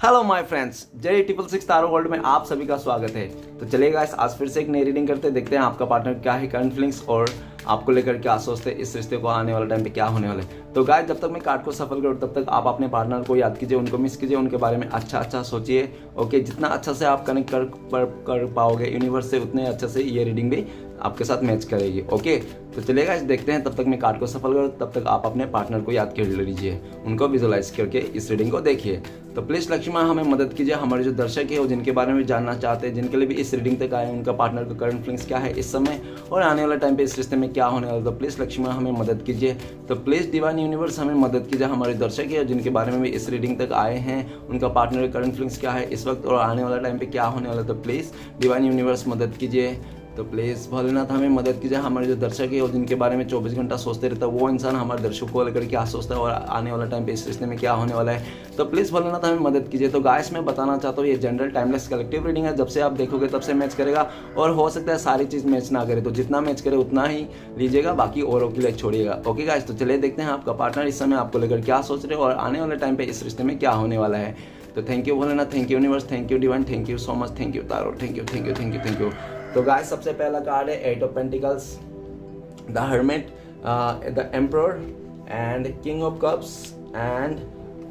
Hello my friends, J 666 taro world में आप सभी का स्वागत है। तो चलिए गाइस, आज फिर से एक नई रीडिंग करते हैं। देखते हैं आपका पार्टनर क्या है, करंट फीलिंग्स और आपको लेकर क्या सोचते हैं, इस रिश्ते को आने वाले टाइम पे क्या होने वाला है। तो गाइस, जब तक मैं कार्ड को सफल करूँ तब तक आप अपने पार्टनर को याद कीजिए, उनको मिस कीजिए, उनके बारे में अच्छा सोचिए। ओके, जितना अच्छा से आप कनेक्ट कर पाओगे यूनिवर्स से, उतने अच्छे से ये रीडिंग भी आपके साथ मैच करेगी। ओके, तो चलिए गाइस, देखते हैं। तब तक मैं कार्ड को सफल करूँ तब तक आप अपने पार्टनर को याद कर लीजिए, उनको विजुअलाइज करके इस रीडिंग को देखिए। तो प्लीज़ लक्ष्मी माँ हमें मदद कीजिए। हमारे जो दर्शक है वो जिनके बारे में जानना चाहते हैं, जिनके लिए भी इस रीडिंग तक आए, उनका पार्टनर का करंट फीलिंग्स क्या है इस समय और आने वाले टाइम पे इस रिश्ते में क्या होने वाला है। तो प्लीज़ लक्ष्मी माँ हमें मदद कीजिए। तो प्लीज़ डिवाइन यूनिवर्स हमें मदद कीजिए। हमारे दर्शक है जिनके बारे में भी इस रीडिंग तक आए हैं, उनका पार्टनर का करंट फीलिंग्स क्या है इस वक्त और आने वाला टाइम पे क्या होने वाला है। तो प्लीज़ डिवाइन यूनिवर्स मदद कीजिए। तो प्लीज़ भोलेनाथ हमें मदद कीजिए। हमारे जो दर्शक है और जिनके बारे में 24 घंटा सोचते रहता है, वो इंसान हमारे दर्शकों को लेकर क्या सोचता है और आने वाला टाइम पे इस रिश्ते में क्या होने वाला है। तो प्लीज़ भोलेनाथ हमें मदद कीजिए। तो गाइस, मैं बताना चाहता हूँ ये जनरल टाइमलेस कलेक्टिव रीडिंग है। जब से आप देखोगे तब से मैच करेगा और हो सकता है सारी चीज़ मैच ना करे, तो जितना मैच करे उतना ही लीजिएगा, बाकी औरों के लिए छोड़िएगा। ओके गाइस, तो चलिए देखते हैं आपका पार्टनर इस समय आपको लेकर क्या सोच रहे हो और आने वाले टाइम पे इस रिश्ते में क्या होने वाला है। तो thank you Bholenath, thank you universe, thank you divine, thank you so much, thank you taro, thank you thank you thank you thank you. तो गाइस, सबसे पहला कार्ड है 8 of pentacles, the hermit, the emperor and king of cups and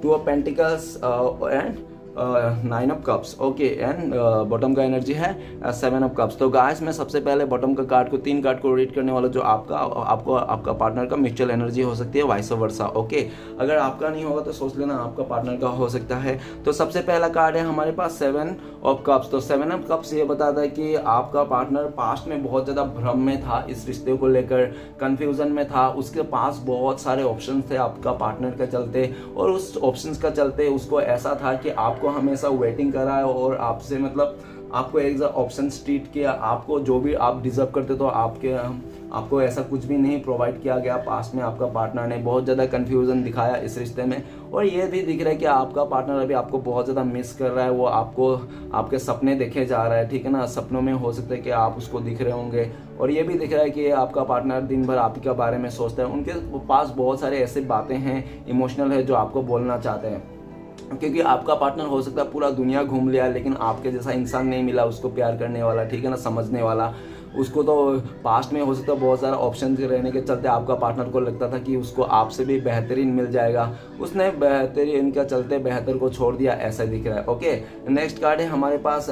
2 of pentacles and 9 of cups. Okay, and bottom का energy है 7 of cups. तो guys, मैं सबसे पहले बॉटम का कार्ड को 3 कार्ड को रीड करने वाला, जो आपका पार्टनर का म्यूचुअल एनर्जी हो सकती है, वाइस वर्सा। ओके, अगर आपका नहीं होगा तो सोच लेना आपका पार्टनर का हो सकता है। तो सबसे पहला कार्ड है हमारे पास 7 ऑफ कप्स। तो 7 ऑफ कप्स ये बताता है कि आपका पार्टनर पास्ट में बहुत ज़्यादा भ्रम में था, इस रिश्ते को लेकर कंफ्यूजन में था। उसके पास बहुत सारे ऑप्शन थे आपका पार्टनर के चलते, और उस ऑप्शंस का चलते उसको ऐसा था कि आपको हमेशा वेटिंग करा है और आपसे मतलब आपको एक ऑप्शन ट्रीट किया, आपको जो भी आप डिजर्व करते तो आपको ऐसा कुछ भी नहीं प्रोवाइड किया गया। पास्ट में आपका पार्टनर ने बहुत ज़्यादा कंफ्यूजन दिखाया इस रिश्ते में, और ये भी दिख रहा है कि आपका पार्टनर अभी आपको बहुत ज़्यादा मिस कर रहा है। वो आपको आपके सपने देखे जा रहा है, ठीक है ना। सपनों में हो सकता है कि आप उसको दिख रहे होंगे, और ये भी दिख रहा है कि आपका पार्टनर दिन भर आप ही के बारे में सोचता है। उनके पास बहुत सारे ऐसे बातें हैं, इमोशनल है, जो आपको बोलना चाहते हैं, क्योंकि आपका पार्टनर हो सकता है पूरा दुनिया घूम लिया, लेकिन आपके जैसा इंसान नहीं मिला उसको प्यार करने वाला, ठीक है ना, समझने वाला। उसको तो पास्ट में हो सकता है बहुत सारा ऑप्शन रहने के चलते आपका पार्टनर को लगता था कि उसको आपसे भी बेहतरीन मिल जाएगा, उसने बेहतरीन के चलते बेहतर को छोड़ दिया, ऐसा दिख रहा है। ओके, नेक्स्ट कार्ड है हमारे पास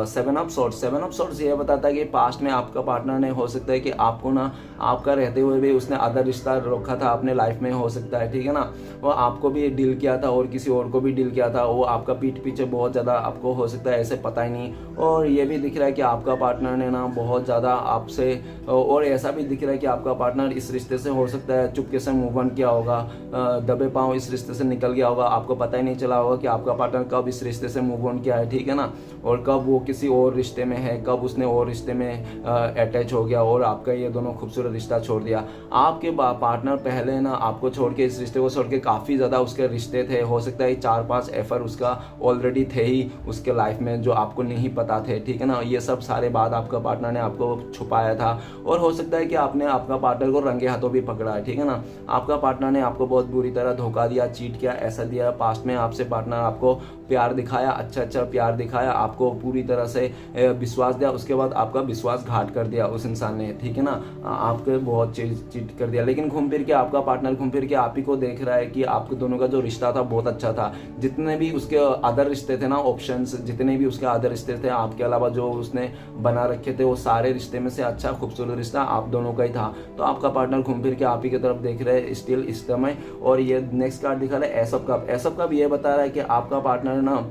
7 ऑफ सॉर्ड्स। 7 ऑफ सॉर्ड्स ये बताता है कि पास्ट में आपका पार्टनर ने हो सकता है कि आपको ना, आपका रहते हुए भी उसने अदर रिश्ता रखा था अपने लाइफ में, हो सकता है, ठीक है ना। वो आपको भी डील किया था और किसी और को भी डील किया था, वो आपका पीठ पीछे बहुत ज़्यादा आपको हो सकता है ऐसे पता ही नहीं। और ये भी दिख रहा है कि आपका पार्टनर ने ना बहुत ज़्यादा आपसे, और ऐसा भी दिख रहा है कि आपका पार्टनर इस रिश्ते से हो सकता है चुपके से मूव ऑन किया होगा, दबे पांव इस रिश्ते से निकल गया होगा। आपको पता ही नहीं चला होगा कि आपका पार्टनर कब इस रिश्ते से मूव ऑन किया है, ठीक है ना, और कब वो किसी और रिश्ते में है, कब उसने और रिश्ते में अटैच हो गया और आपका ये दोनों खूबसूरत रिश्ता छोड़ दिया। आपके पार्टनर पहले ना आपको छोड़ के, इस रिश्ते को छोड़ के काफ़ी ज़्यादा उसके रिश्ते थे, हो सकता है 4-5 एफर उसका ऑलरेडी थे ही उसके लाइफ में, जो आपको नहीं पता थे, ठीक है ना। ये सब सारे बात आपका पार्टनर ने आपको छुपाया था, और हो सकता है कि आपने आपका पार्टनर को रंगे हाथों भी पकड़ा है, ठीक है ना। आपका पार्टनर ने आपको बहुत बुरी तरह धोखा दिया, चीट किया, ऐसा दिया। पास्ट में आपसे पार्टनर आपको प्यार दिखाया, अच्छा प्यार दिखाया, आपको पूरी तरह से विश्वास दिया, उसके बाद आपका विश्वासघात कर दिया उस इंसान ने, ठीक है ना। आपको बहुत चीट कर दिया, लेकिन घूम फिर के आपका पार्टनर घूम फिर के आप ही को देख रहा है कि आपके दोनों का जो रिश्ता था बहुत अच्छा था। जितने भी उसके अदर रिश्ते थे ना, ऑप्शंस जितने भी उसके अदर रिश्ते थे आपके अलावा जो उसने बना रखे थे, वो सारे रिश्ते में से अच्छा खूबसूरत रिश्ता आप दोनों का ही था। तो आपका पार्टनर घूम फिर के आप ही की तरफ देख रहे हैं स्टिल इस समय। और ये नेक्स्ट कार्ड दिखा रहा है S of cup. S of cup ये बता रहा है कि आपका पार्टनर ना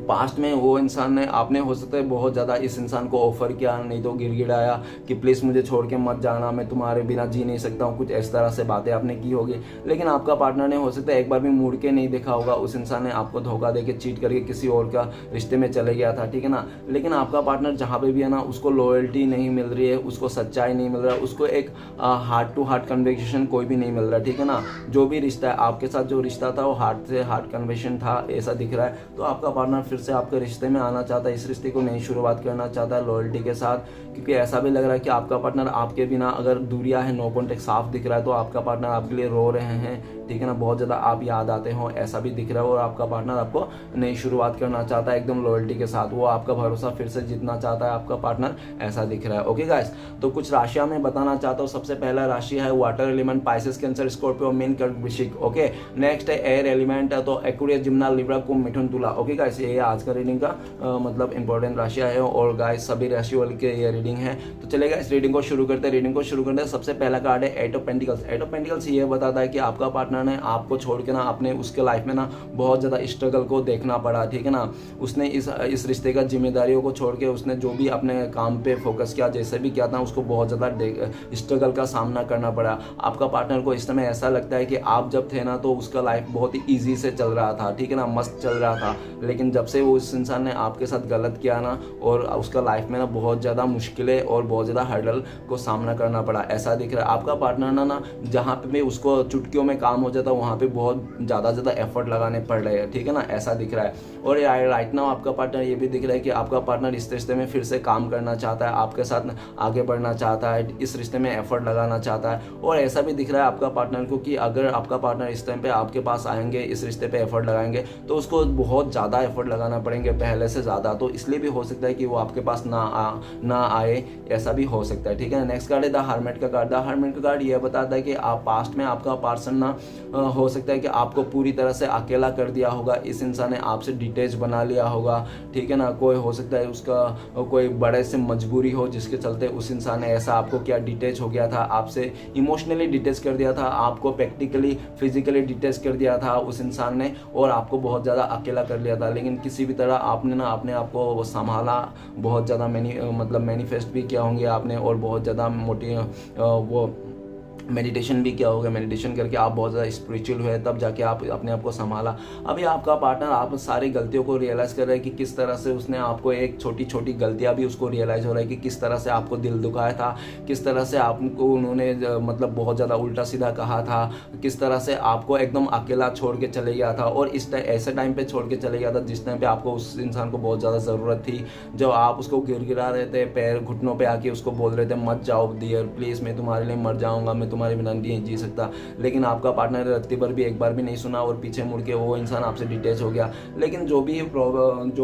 पास्ट में वो इंसान ने, आपने हो सकता है बहुत ज़्यादा इस इंसान को ऑफर किया, नहीं तो गिड़गिड़ाया कि प्लीज़ मुझे छोड़ के मत जाना, मैं तुम्हारे बिना जी नहीं सकता हूँ, कुछ इस तरह से बातें आपने की होगी। लेकिन आपका पार्टनर ने हो सकता है एक बार भी मुड़ के नहीं देखा होगा, उस इंसान ने आपको धोखा देके चीट करके किसी और का रिश्ते में चले गया था, ठीक है ना। लेकिन आपका पार्टनर जहाँ पे भी है ना, उसको लॉयल्टी नहीं मिल रही है, उसको सच्चाई नहीं मिल रहा है, उसको एक हार्ट टू हार्ट कन्वर्सेशन कोई भी नहीं मिल रहा है, ठीक है ना। जो भी रिश्ता है आपके साथ, जो रिश्ता था वो हार्ट से हार्ट कन्वर्सेशन था, ऐसा दिख रहा है। तो आपका पार्टनर फिर से आपके रिश्ते में आना चाहता है, इस रिश्ते को नई शुरुआत करना चाहता है लॉयल्टी के साथ, क्योंकि ऐसा भी लग रहा है कि आपका पार्टनर आपके बिना, अगर दूरियां है, नो कॉन्टेक्ट साफ दिख रहा है, तो आपका पार्टनर आपके लिए रो रहे हैं, ठीक है ना, बहुत ज़्यादा आप याद आते हो ऐसा भी दिख रहा है। और आपका पार्टनर आपको नई शुरुआत करना चाहता है एकदम लॉयल्टी के साथ, वो आपका भरोसा फिर से जीतना चाहता है आपका पार्टनर, ऐसा दिख रहा है। ओके गाइस, तो कुछ राशियां मैं बताना चाहता हूँ। सबसे पहला राशि है water element, Pisces, cancer, Scorpio, mean, कर्क, वृश्चिक। ओके, नेक्स्ट है एयर एलिमेंट, तो एक्वेरियस, जिम्ना, लिब्रा, कुंभ, मिथुन, तुला। ओके गाइस, ये आज का रीडिंग का मतलब इंपॉर्टेंट राशियां है और गाइस सभी राशि वाले के ये रीडिंग है। तो चलेगा इस रीडिंग को शुरू करते हैं। सबसे पहला कार्ड है eight of pentacles. Eight of pentacles ये बताता है कि आपका पार्टनर ने आपको छोड़ के ना अपने उसके लाइफ में ना बहुत ज्यादा स्ट्रगल को देखना पड़ा, ठीक है ना। उसने इस रिश्ते का जिम्मेदारियों को छोड़ के उसने जो भी अपने काम पे फोकस किया, जैसे भी किया था, उसको बहुत ज्यादा स्ट्रगल का सामना करना पड़ा। आपका पार्टनर को इस समय ऐसा लगता है कि आप जब थे ना तो उसका लाइफ बहुत ही ईजी से चल रहा था, ठीक है ना, मस्त चल रहा था। लेकिन जब से वो उस इंसान ने आपके साथ गलत किया ना, और उसका लाइफ में ना बहुत ज़्यादा मुश्किलें और बहुत ज़्यादा हर्डल को सामना करना पड़ा, ऐसा दिख रहा है। आपका पार्टनर ना जहाँ पे भी उसको चुटकियों में काम हो जाता है वहाँ पे बहुत ज़्यादा एफर्ट लगाने पड़ रहे हैं, ठीक है ना, ऐसा दिख रहा है। और राइट नाउ आपका पार्टनर ये भी दिख रहा है कि आपका पार्टनर इस रिश्ते में फिर से काम करना चाहता है, आपके साथ आगे बढ़ना चाहता है, इस रिश्ते में एफर्ट लगाना चाहता है। और ऐसा भी दिख रहा है आपका पार्टनर को कि अगर आपका पार्टनर इस टाइम पे आपके पास आएंगे, इस रिश्ते पे एफर्ट लगाएंगे, तो उसको बहुत ज़्यादा एफर्ट लगाना पड़ेंगे पहले से ज़्यादा। तो इसलिए भी हो सकता है कि वो आपके पास ना आए, ऐसा भी हो सकता है, ठीक है। नेक्स्ट कार्ड है द हर्मिट का कार्ड। द हर्मिट का कार्ड ये बताता है कि आप पास्ट में आपका पर्सन ना हो सकता है कि आपको पूरी तरह से अकेला कर दिया होगा, इस इंसान ने आपसे डिटेच बना लिया होगा, ठीक है ना। कोई हो सकता है उसका कोई बड़े से मजबूरी हो जिसके चलते उस इंसान ने ऐसा आपको क्या डिटेच हो गया था, आपसे इमोशनली डिटेच कर दिया था, आपको प्रैक्टिकली फिजिकली डिटेच कर दिया था उस इंसान ने, और आपको बहुत ज़्यादा अकेला कर लिया था। लेकिन किसी भी तरह आपने ना अपने आप को संभाला, बहुत ज़्यादा मैनिफेस्ट भी किया होंगे आपने, और बहुत ज़्यादा वो मेडिटेशन भी किया होगा। मेडिटेशन करके आप बहुत ज़्यादा स्पिरिचुअल हुए, तब जाके आप अपने आप को संभाला। अभी आपका पार्टनर आप सारी गलतियों को रियलाइज कर रहा है कि किस तरह से उसने आपको, एक छोटी छोटी गलतियां भी उसको रियलाइज हो रहा है कि किस तरह से आपको दिल दुखाया था, किस तरह से आपको उन्होंने मतलब बहुत ज़्यादा उल्टा सीधा कहा था, किस तरह से आपको एकदम अकेला छोड़ के चले गया था, और इस ऐसे टाइम पे छोड़ के चले गया था जिस टाइम पे आपको उस इंसान को बहुत ज़्यादा ज़रूरत थी। जब आप उसको गिरा रहे थे, पैर घुटनों पर आके उसको बोल रहे थे मत जाओ डियर प्लीज़, मैं तुम्हारे लिए मर जाऊँगा, मैं तुम्हारे बिना नहीं जी सकता। लेकिन आपका पार्टनर रत्ती पर भी एक बार भी नहीं सुना और पीछे मुड़ के वो इंसान आपसे डिटेच हो गया। लेकिन जो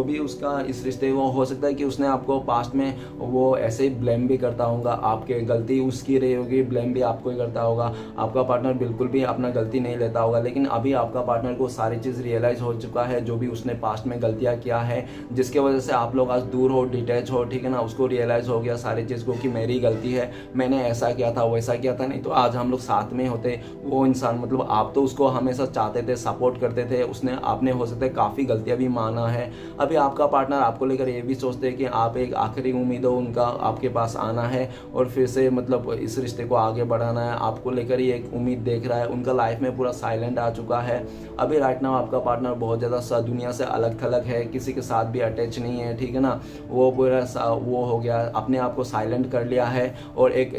भी उसका इस रिश्ते को हो सकता है कि उसने आपको पास्ट में वो ऐसे ही ब्लेम भी करता होगा, आपके गलती उसकी रही होगी, ब्लेम भी आपको ही करता होगा। आपका पार्टनर बिल्कुल भी अपना गलती नहीं लेता होगा। लेकिन अभी आपका पार्टनर को सारी चीज़ रियलाइज हो चुका है, जो भी उसने पास्ट में गलतियाँ किया है, जिसके वजह से आप लोग आज दूर हो, डिटेच हो, ठीक है ना। उसको रियलाइज हो गया सारी चीज़ को कि मेरी गलती है, मैंने ऐसा किया था वैसा किया था, नहीं तो आज हम लोग साथ में होते। वो इंसान मतलब आप तो उसको हमेशा चाहते थे, सपोर्ट करते थे, उसने आपने हो सकता है काफ़ी गलतियां भी माना है। अभी आपका पार्टनर आपको लेकर ये भी सोचते हैं कि आप एक आखिरी उम्मीद हो उनका, आपके पास आना है और फिर से मतलब इस रिश्ते को आगे बढ़ाना है, आपको लेकर ही एक उम्मीद देख रहा है। उनका लाइफ में पूरा साइलेंट आ चुका है। अभी राइट नाउ आपका पार्टनर बहुत ज़्यादा दुनिया से अलग थलग है, किसी के साथ भी अटैच नहीं है, ठीक है ना। वो पूरा वो हो गया, अपने आप को साइलेंट कर लिया है और एक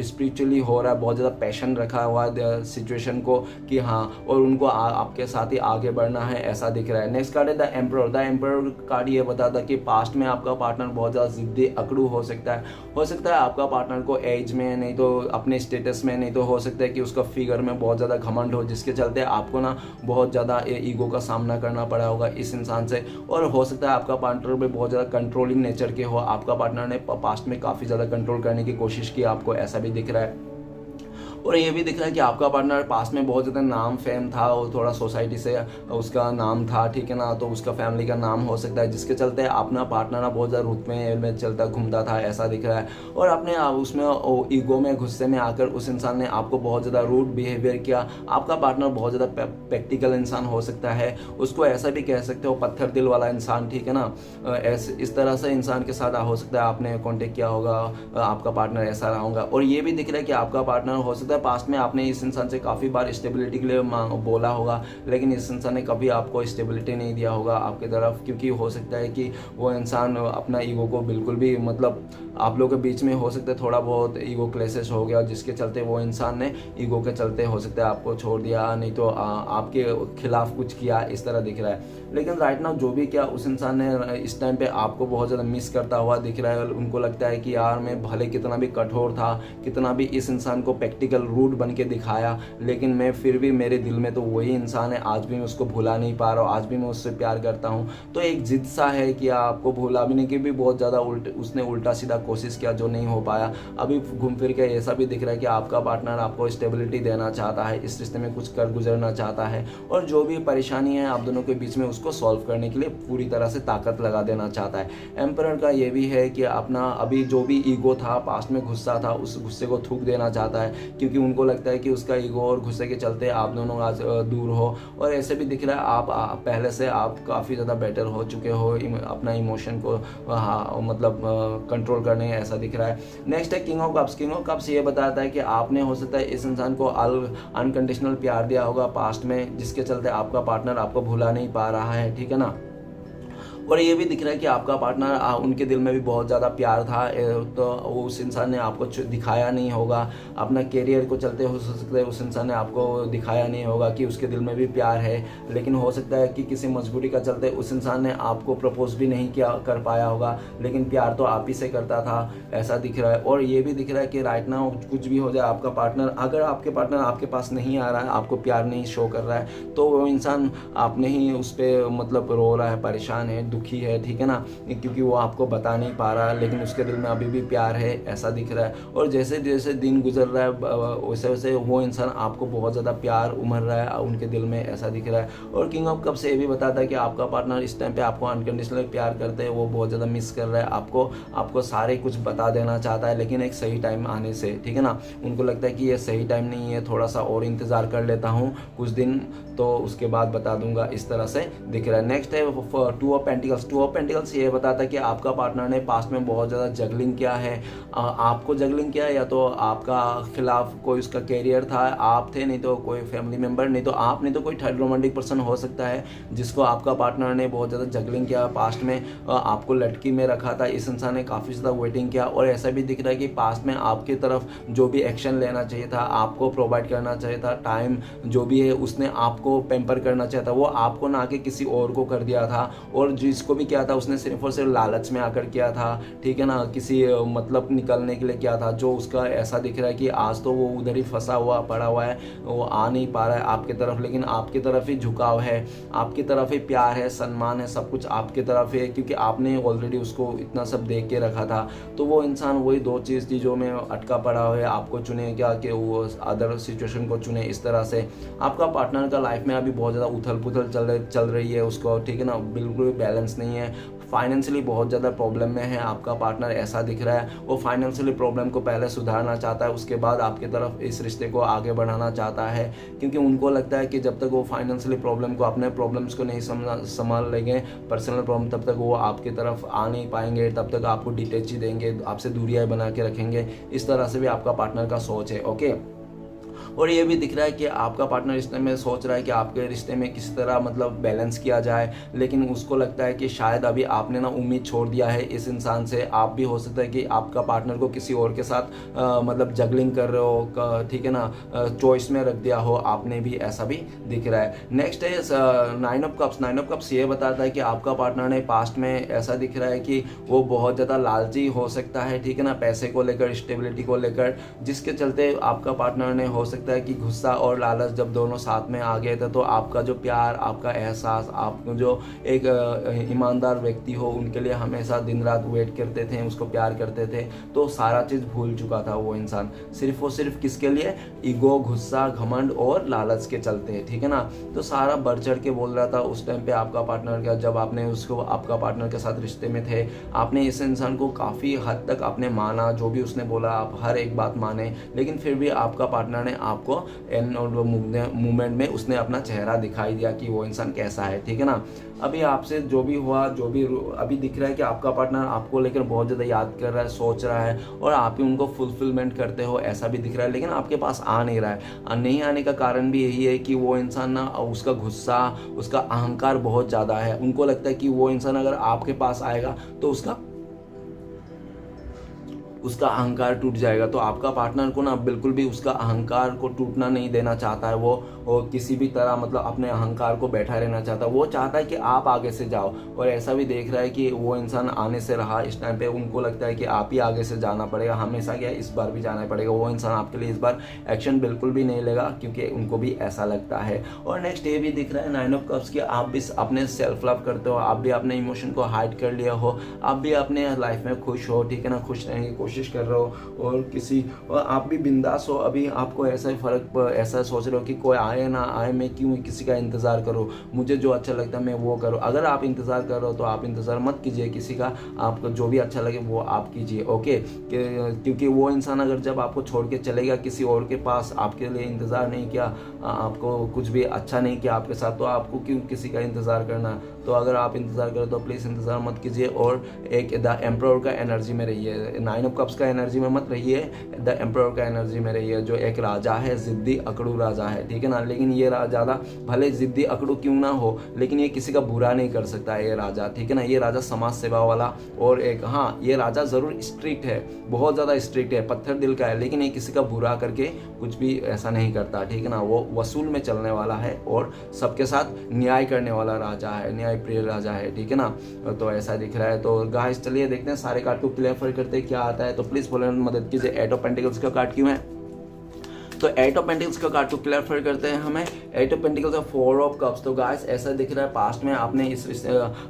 स्पिरिचुअली हो रहा है, बहुत ज़्यादा पैशन रखा हुआ सिचुएशन को कि हाँ, और उनको आपके साथ ही आगे बढ़ना है, ऐसा दिख रहा है। नेक्स्ट कार्ड है the emperor. The emperor card ये बताता है कि पास्ट में आपका पार्टनर बहुत ज़्यादा जिद्दी अकड़ू हो सकता है आपका पार्टनर को एज में, नहीं तो अपने स्टेटस में, नहीं तो हो सकता है कि उसका फिगर में बहुत ज़्यादा घमंड हो, जिसके चलते आपको ना बहुत ज़्यादा ईगो का सामना करना पड़ा होगा इस इंसान से। और हो सकता है आपका पार्टनर भी बहुत ज़्यादा कंट्रोलिंग नेचर के हो, आपका पार्टनर ने पास्ट में काफ़ी ज़्यादा कंट्रोल करने की कोशिश की आपको, ऐसा भी दिख रहा है। और ये भी दिख रहा है कि आपका पार्टनर पास में बहुत ज़्यादा नाम फेम था और थोड़ा सोसाइटी से उसका नाम था, ठीक है ना, तो उसका फैमिली का नाम हो सकता है, जिसके चलते अपना पार्टनर बहुत ज़्यादा रुतबे में चलता घूमता था, ऐसा दिख रहा है। और अपने उसमें ईगो में गुस्से में आकर उस इंसान ने आपको बहुत ज़्यादा रूड बिहेवियर किया। आपका पार्टनर बहुत ज़्यादा प्रैक्टिकल इंसान हो सकता है, उसको ऐसा भी कह सकते हो पत्थर दिल वाला इंसान, ठीक है ना। इस तरह से इंसान के साथ हो सकता है आपने कॉन्टेक्ट किया होगा, आपका पार्टनर ऐसा रहा होगा। और ये भी दिख रहा है कि आपका पार्टनर हो सकता है पास्ट में आपने इस इंसान से काफ़ी बार स्टेबिलिटी के लिए बोला होगा, लेकिन इस इंसान ने कभी आपको स्टेबिलिटी नहीं दिया होगा आपकी तरफ, क्योंकि हो सकता है कि वो इंसान अपना ईगो को बिल्कुल भी मतलब आप लोगों के बीच में हो सकता है थोड़ा बहुत ईगो क्लेशेस हो गया, जिसके चलते वो इंसान ने ईगो के चलते हो सकता है आपको छोड़ दिया, नहीं तो आपके खिलाफ कुछ किया, इस तरह दिख रहा है। लेकिन राइट नाउ जो भी किया उस इंसान ने इस टाइम पे आपको बहुत ज़्यादा मिस करता हुआ दिख रहा है। उनको लगता है कि यार मैं भले कितना भी कठोर था, कितना भी इस इंसान को प्रैक्टिकल रूड बन के दिखाया, लेकिन मैं फिर भी मेरे दिल में तो वही इंसान है, आज भी मैं उसको भुला नहीं पा रहा हूँ, आज भी मैं उससे प्यार करता हूँ। तो एक जिद सा है कि आपको भुलाने की भी बहुत ज़्यादा उसने उल्टा सीधा कोशिश किया जो नहीं हो पाया। अभी घूम फिर के ऐसा भी दिख रहा है कि आपका पार्टनर आपको स्टेबिलिटी देना चाहता है, इस रिश्ते में कुछ कर गुजरना चाहता है, और जो भी परेशानी है आप दोनों के बीच में उसको सॉल्व करने के लिए पूरी तरह से ताकत लगा देना चाहता है। एम्परर का ये भी है कि अपना अभी जो भी ईगो था, पास्ट में गुस्सा था, उस गुस्से को थूक देना चाहता है, क्योंकि उनको लगता है कि उसका ईगो और गुस्से के चलते आप दोनों आज दूर हो। और ऐसे भी दिख रहा है आप पहले से आप काफ़ी ज़्यादा बेटर हो चुके हो अपना इमोशन को मतलब कंट्रोल करने, ऐसा दिख रहा है। नेक्स्ट है king of cups. King of cups ये बताता है कि आपने हो सकता है इस इंसान को अनकंडीशनल प्यार दिया होगा पास्ट में, जिसके चलते आपका पार्टनर आपको भुला नहीं पा रहा है, ठीक है ना। और ये भी दिख रहा है कि आपका पार्टनर उनके दिल में भी बहुत ज़्यादा प्यार था, तो उस इंसान ने आपको दिखाया नहीं होगा, अपना कैरियर को चलते हो सकता है उस इंसान ने आपको दिखाया नहीं होगा कि उसके दिल में भी प्यार है, लेकिन हो सकता है कि किसी मजबूरी का चलते उस इंसान ने आपको प्रपोज भी नहीं किया कर पाया होगा, लेकिन प्यार तो आप ही से करता था, ऐसा दिख रहा है। और ये भी दिख रहा है कि राइट नाउ कुछ भी हो जाए आपका पार्टनर, अगर आपके पार्टनर आपके पास नहीं आ रहा है, आपको प्यार नहीं शो कर रहा है, तो वो इंसान आपने ही उस पर मतलब रो रहा है, परेशान है, दुखी है, ठीक है ना, क्योंकि वो आपको बता नहीं पा रहा है, लेकिन उसके दिल में अभी भी प्यार है, ऐसा दिख रहा है। और जैसे जैसे दिन गुजर रहा है वैसे वैसे वो इंसान आपको बहुत ज़्यादा प्यार उमड़ रहा है उनके दिल में, ऐसा दिख रहा है। और किंग ऑफ कप से ये भी बताता है कि आपका पार्टनर इस टाइम पे आपको अनकंडीशनल प्यार करते हैं, वो बहुत ज़्यादा मिस कर रहा है आपको सारे कुछ बता देना चाहता है, लेकिन एक सही टाइम आने से, ठीक है ना। उनको लगता है कि ये सही टाइम नहीं है, थोड़ा सा और इंतज़ार कर लेता हूँ कुछ दिन, तो उसके बाद बता दूंगा, इस तरह से दिख रहा है। नेक्स्ट है two of pentacles. Two of pentacles ये बताता है कि आपका पार्टनर ने पास्ट में बहुत ज़्यादा जगलिंग किया है, आपको जगलिंग किया है, या तो आपका खिलाफ कोई उसका कैरियर था, आप थे, नहीं तो कोई फैमिली मेम्बर, नहीं तो आप, नहीं तो कोई थर्ड रोमांटिक पर्सन हो सकता है जिसको आपका पार्टनर ने बहुत ज़्यादा जगलिंग किया पास्ट में, आपको लटकी में रखा था, इस इंसान ने काफ़ी ज़्यादा वेटिंग किया। और ऐसा भी दिख रहा है कि पास्ट में आपकी तरफ जो भी एक्शन लेना चाहिए था, आपको प्रोवाइड करना चाहिए था टाइम, जो भी है उसने आपको पेम्पर करना चाहिए था, वो आपको ना के किसी और को कर दिया था, और जिसको भी किया था उसने सिर्फ और सिर्फ लालच में आकर किया था, ठीक है ना, किसी मतलब निकलने के लिए किया था, जो उसका ऐसा दिख रहा है कि आज तो वो उधर ही फंसा हुआ पड़ा हुआ है, वो आ नहीं पा रहा है आपकी तरफ, लेकिन आपकी तरफ ही झुकाव है, आपकी तरफ ही प्यार है, सम्मान है, सब कुछ आपकी तरफ है, क्योंकि आपने ऑलरेडी उसको इतना सब देख के रखा था। तो वो इंसान वही दो चीज़ों में अटका पड़ा है, आपको चुने क्या कि वो अदर सिचुएशन को चुने, इस तरह से आपका पार्टनर का लाइफ में अभी बहुत ज़्यादा उथल पुथल चल रही है उसको, ठीक है ना, बिल्कुल भी बैलेंस नहीं है, फाइनेंशियली बहुत ज़्यादा प्रॉब्लम में है आपका पार्टनर, ऐसा दिख रहा है। वो फाइनेंशियली प्रॉब्लम को पहले सुधारना चाहता है, उसके बाद आपकी तरफ इस रिश्ते को आगे बढ़ाना चाहता है, क्योंकि उनको लगता है कि जब तक वो फाइनेंशियली प्रॉब्लम को, अपने प्रॉब्लम्स को नहीं संभाल लेंगे, पर्सनल प्रॉब्लम, तब तक वो आपकी तरफ आ नहीं पाएंगे, तब तक आपको डिटेच ही देंगे, आपसे दूरियाँ बना के रखेंगे, इस तरह से भी आपका पार्टनर का सोच है, ओके। और ये भी दिख रहा है कि आपका पार्टनर रिश्ते में सोच रहा है कि आपके रिश्ते में किस तरह मतलब बैलेंस किया जाए, लेकिन उसको लगता है कि शायद अभी आपने ना उम्मीद छोड़ दिया है इस इंसान से। आप भी हो सकता है कि आपका पार्टनर को किसी और के साथ मतलब जगलिंग कर रहे हो, ठीक है ना, चॉइस में रख दिया हो आपने भी, ऐसा भी दिख रहा है। नेक्स्ट है nine of cups. Nine of cups ये बताता है कि आपका पार्टनर ने पास्ट में ऐसा दिख रहा है कि वो बहुत ज़्यादा लालची हो सकता है, ठीक है ना, पैसे को लेकर, स्टेबिलिटी को लेकर, जिसके चलते आपका पार्टनर ने हो सकता है कि गुस्सा और लालच जब दोनों साथ में आ गए थे, तो आपका जो प्यार, आपका एहसास, आप जो एक ईमानदार व्यक्ति हो उनके लिए हमेशा दिन रात वेट करते थे, उसको प्यार करते थे, तो सारा चीज़ भूल चुका था वो इंसान, सिर्फ और सिर्फ किसके लिए, ईगो, गुस्सा, घमंड और लालच के चलते, ठीक है ना। तो सारा बढ़ चढ़ के बोल रहा था उस टाइम पे आपका पार्टनर का, जब आपने उसको आपका पार्टनर के साथ रिश्ते में थे, आपने इस इंसान को काफ़ी हद तक आपने माना, जो भी उसने बोला आप हर एक बात माने, लेकिन फिर भी आपका पार्टनर ने आपको एंड मूवमेंट में उसने अपना चेहरा दिखाई दिया कि वो इंसान कैसा है, ठीक है ना। अभी आपसे जो भी हुआ, जो भी अभी दिख रहा है कि आपका पार्टनर आपको लेकर बहुत ज़्यादा याद कर रहा है, सोच रहा है, और आप ही उनको फुलफिलमेंट करते हो, ऐसा भी दिख रहा है, लेकिन आपके पास आ नहीं रहा है। नहीं आने का कारण भी यही है कि वो इंसान ना, उसका गुस्सा, उसका अहंकार बहुत ज़्यादा है। उनको लगता है कि वो इंसान अगर आपके पास आएगा तो उसका अहंकार टूट जाएगा। तो आपका पार्टनर को ना बिल्कुल भी उसका अहंकार को टूटना नहीं देना चाहता है वो और किसी भी तरह मतलब अपने अहंकार को बैठा रहना चाहता, वो चाहता है कि आप आगे से जाओ। और ऐसा भी देख रहा है कि वो इंसान आने से रहा, इस टाइम पे उनको लगता है कि आप ही आगे से जाना पड़ेगा, हमेशा क्या इस बार भी जाना पड़ेगा। वो इंसान आपके लिए इस बार एक्शन बिल्कुल भी नहीं लेगा, क्योंकि उनको भी ऐसा लगता है। और नेक्स्ट ये भी दिख रहा है 9 ऑफ कप्स कि आप भी अपने सेल्फ लव करते हो, आप भी अपने इमोशन को हाइड कर लिया हो, आप भी अपने लाइफ में खुश हो, ठीक है ना, खुश रहने की कोशिश कर रहे हो। और आप भी बिंदास हो, अभी आपको ऐसा ही ऐसा सोच रहे हो कि कोई आए ना आए, मैं क्यों किसी का इंतजार करूँ, मुझे जो अच्छा लगता है मैं वो करूँ। अगर आप इंतजार कर रहे हो तो आप इंतजार मत कीजिए किसी का, आपको जो भी अच्छा लगे वो आप कीजिए, ओके। क्योंकि वो इंसान अगर जब आपको छोड़ के चलेगा किसी और के पास, आपके लिए इंतजार नहीं किया, आपको कुछ भी अच्छा नहीं किया आपके साथ, तो आपको क्यों किसी का इंतजार करना। तो अगर आप इंतजार करें तो प्लीज़ इंतजार मत कीजिए। और एक द एम्परर का एनर्जी में रहिए, 9 ऑफ कप्स का एनर्जी में मत रहिए, द एम्परर का एनर्जी में रहिए, जो एक राजा है, जिद्दी अकड़ू राजा है, ठीक है ना। लेकिन ये ज़्यादा भले जिद्दी अकड़ू क्यों ना हो, लेकिन ये किसी का बुरा नहीं कर सकता ये राजा, ठीक है ना। ये राजा समाज सेवा वाला, और एक हाँ ये राजा ज़रूर स्ट्रिक्ट है, बहुत ज़्यादा स्ट्रिक्ट है, पत्थर दिल का है, लेकिन ये किसी का बुरा करके कुछ भी ऐसा नहीं करता, ठीक है ना। वो वसूल में चलने वाला है और सबके साथ न्याय करने वाला राजा है, न्याय प्रिय राजा है, ठीक है ना। तो ऐसा दिख रहा है। तो गाइस चलिए देखते हैं सारे कार्ड को क्लियर करते हैं क्या आता है। तो प्लीज बोले मदद कीजिए, 8 ऑफ पेंटिकल्स का कार्ड क्यों है। तो 8 ऑफ पेंटिकल्स का कार्ड को क्लियर करते हैं हमें, 8 ऑफ पेंटिकल्स और 4 ऑफ कप्स। तो गाइस ऐसा दिख रहा है पास्ट में आपने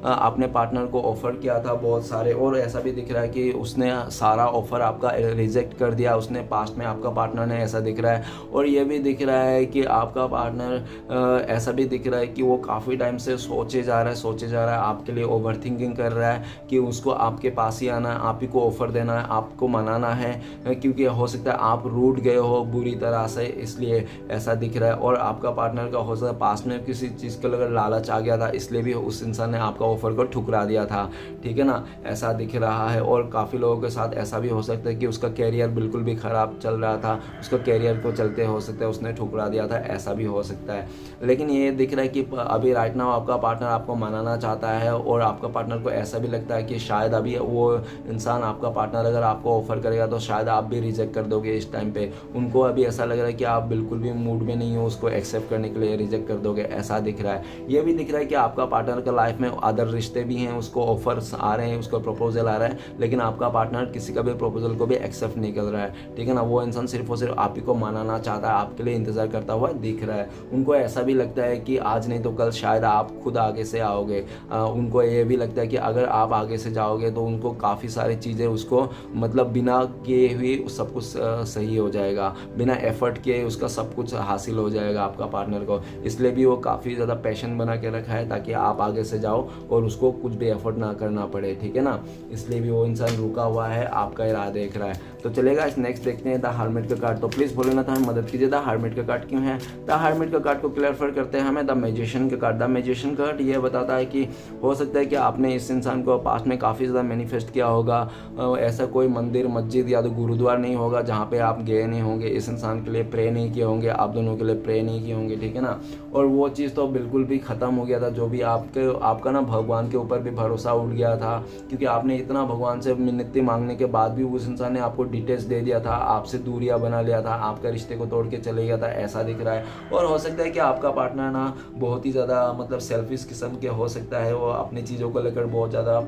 अपने पार्टनर को ऑफर किया था बहुत सारे, और ऐसा भी दिख रहा है कि उसने सारा ऑफर आपका रिजेक्ट कर दिया उसने पास्ट में, आपका पार्टनर ने, ऐसा दिख रहा है। और ये भी दिख रहा है कि आपका पार्टनर ऐसा भी दिख रहा है कि वो काफ़ी टाइम से सोचे जा रहा है, आपके लिए ओवर थिंकिंग कर रहा है कि उसको आपके पास ही आना है, आप ही को ऑफर देना है, आपको मनाना है, क्योंकि हो सकता है आप रूठ गए हो बुरी तरह से, इसलिए ऐसा दिख रहा है। और आपका पार्टनर का हो सकता है पास में किसी चीज़ का अगर लालच आ गया था, इसलिए भी उस इंसान ने आपका ऑफर को ठुकरा दिया था, ठीक है ना, ऐसा दिख रहा है। और काफ़ी लोगों के साथ ऐसा भी हो सकता है कि उसका कैरियर बिल्कुल भी ख़राब चल रहा था, उसका कैरियर को चलते हो सकता है उसने ठुकरा दिया था, ऐसा भी हो सकता है। लेकिन ये दिख रहा है कि अभी राइट नाउ आपका पार्टनर आपको मनाना चाहता है, और आपका पार्टनर को ऐसा भी लगता है कि शायद अभी वो इंसान, आपका पार्टनर अगर आपको ऑफर करेगा तो शायद आप भी रिजेक्ट कर दोगे इस टाइम पे। उनको अभी ऐसा लग रहा है कि आप बिल्कुल भी मूड में नहीं हो उसको एक्सेप्ट करने के लिए, रिजेक्ट कर दोगे, ऐसा दिख रहा है। ये भी दिख रहा है कि आपका पार्टनर का लाइफ में अदर रिश्ते भी हैं, उसको ऑफर्स आ रहे हैं, उसको प्रपोजल आ रहा है, लेकिन आपका पार्टनर किसी का भी प्रपोजल को भी एक्सेप्ट नहीं कर रहा है, ठीक है ना। वो इंसान सिर्फ और सिर्फ आप ही को मनाना चाहता है, आपके लिए इंतजार करता हुआ दिख रहा है। उनको ऐसा भी लगता है कि आज नहीं तो कल शायद आप खुद आगे से आओगे। उनको ये भी लगता है कि अगर आप आगे से जाओगे तो उनको काफ़ी सारी चीज़ें उसको मतलब बिना किए हुए सब कुछ सही हो जाएगा, बिना एफर्ट किए उसका सब कुछ हासिल हो जाएगा आपका पार्टनर को। इसलिए भी वो काफ़ी ज़्यादा पैशन बना के रखा है ताकि आप आगे से जाओ और उसको कुछ भी एफर्ट ना करना पड़े, ठीक है ना। इसलिए भी वो इंसान रुका हुआ है, आपका राह देख रहा है। तो चलेगा इस नेक्स्ट देखते हैं द हर्मिट का कार्ड। तो प्लीज़ बोले ना तो हमें मदद कीजिए, द हर्मिट का कार्ड क्यों है। द हर्मिट का कार्ड को क्लियर करते हैं हमें, द मैजिशियन का कार्ड। द मैजिशियन कार्ड ये बताता है कि हो सकता है कि आपने इस इंसान को पास्ट में काफ़ी ज़्यादा मैनिफेस्ट किया होगा, ऐसा कोई मंदिर मस्जिद या तो गुरुद्वारा नहीं होगा जहाँ पे आप गए नहीं होंगे, इस इंसान के लिए प्रे नहीं किए होंगे, आप दोनों के लिए प्रे नहीं किए होंगे, ठीक है ना। और वो चीज़ तो बिल्कुल भी ख़त्म हो गया था, जो भी आपका ना भगवान के ऊपर भी भरोसा उठ गया था, क्योंकि आपने इतना भगवान से मिन्नतें मांगने के बाद भी उस इंसान ने आपको डिटेल्स दे दिया था, आपसे दूरियां बना लिया था, आपका रिश्ते को तोड़ के चले गया था, ऐसा दिख रहा है। और हो सकता है कि आपका पार्टनर ना बहुत ही ज़्यादा मतलब सेल्फिश किस्म के हो सकता है, वो अपनी चीज़ों को लेकर बहुत ज़्यादा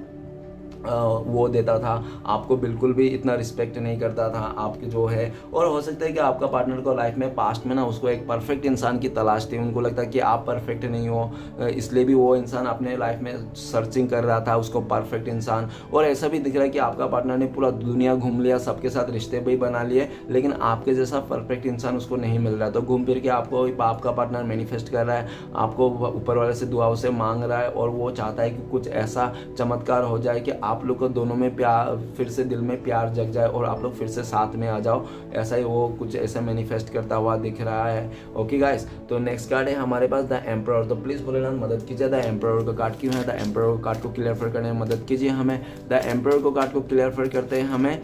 वो देता था, आपको बिल्कुल भी इतना रिस्पेक्ट नहीं करता था आपके जो है। और हो सकता है कि आपका पार्टनर को लाइफ में पास्ट में ना उसको एक परफेक्ट इंसान की तलाश थी, उनको लगता है कि आप परफेक्ट नहीं हो, इसलिए भी वो इंसान अपने लाइफ में सर्चिंग कर रहा था उसको परफेक्ट इंसान। और ऐसा भी दिख रहा है कि आपका पार्टनर ने पूरा दुनिया घूम लिया, सबके साथ रिश्ते भी बना लिए, लेकिन आपके जैसा परफेक्ट इंसान उसको नहीं मिल रहा। तो घूम फिर के आपका पार्टनर मैनिफेस्ट कर रहा है, आपको ऊपर वाले से दुआओं से मांग रहा है, और वो चाहता है कि कुछ ऐसा चमत्कार हो जाए कि आप लोग को दोनों में प्यार, फिर से दिल में प्यार जग जाए और आप लोग फिर से साथ में आ जाओ। ऐसा ही वो कुछ ऐसा मैनिफेस्ट करता हुआ दिख रहा है। ओके गाइस, तो नेक्स्ट कार्ड है हमारे पास द एम्परर। तो प्लीज बोले ना मदद कीजिए, द एम्परर का कार्ड क्यों है। द एम्परर कार्ड को क्लियर करने में मदद कीजिए हमें। द एम्परर को कार्ड को क्लियर करते हैं हमें